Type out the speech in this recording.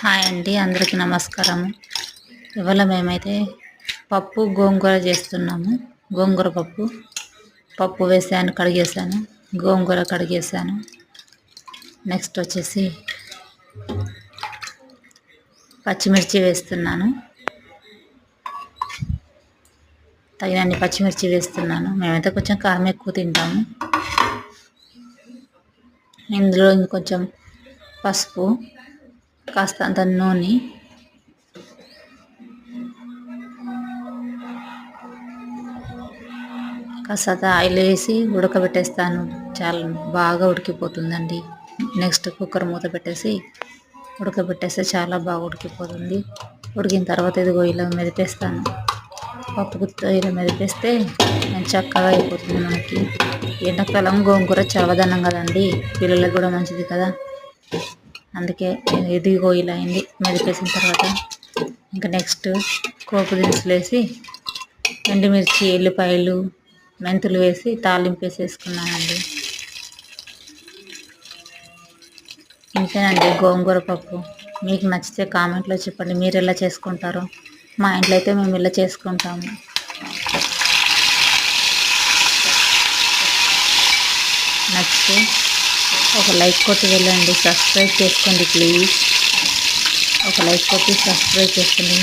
Hi అండి, అందరికీ నమస్కారం. ఇవాళ మేమైతే పప్పు గోంగూర చేస్తున్నాము. గోంగూర పప్పు వేసాను, కడిగేసాను. గోంగూర కడిగేసాను. నెక్స్ట్ వచ్చేసి పచ్చిమిర్చి వేస్తున్నాను. తగినన్ని పచ్చిమిర్చి వేస్తున్నాను. మేమైతే కొంచెం కారం ఎక్కువ తింటాము. ఇందులో ఇంకొంచెం పసుపు, కాస్తంత నూనె, కాస్తంత ఆయిల్ వేసి ఉడకబెట్టేస్తాను. చాలా బాగా ఉడికిపోతుందండి. నెక్స్ట్ కుక్కర్ మూత పెట్టేసి ఉడకబెట్టేస్తే చాలా బాగా ఉడికిపోతుంది. ఉడికిన తర్వాత ఇదిగో ఇలా మెదిపేస్తాను. పప్పుతో ఇలా మెదిపేస్తే చక్కగా అయిపోతుంది. మనకి ఎండాకాలం గోంగూర చల్లదనం కదండి, పిల్లలకు కూడా మంచిది కదా. అందుకే ఇదిగో ఇలా అయింది. మెదిపేసిన తర్వాత ఇంకా నెక్స్ట్ పోపు దినుసులు వేసి ఎండుమిర్చి, ఎల్లిపాయలు, మెంతులు వేసి తాలింపు వేసేసుకున్నానండి. ఇంతేనండి గోంగూర పప్పు. మీకు నచ్చితే కామెంట్లో చెప్పండి మీరు ఎలా చేసుకుంటారో. మా ఇంట్లో అయితే మేము ఇలా చేసుకుంటాము. నచ్చితే ఒక లైక్ కొట్టి వెళ్ళండి. సబ్స్క్రైబ్ చేసుకోండి ప్లీజ్. ఒక లైక్ కొట్టి సబ్స్క్రైబ్ చేసుకోండి.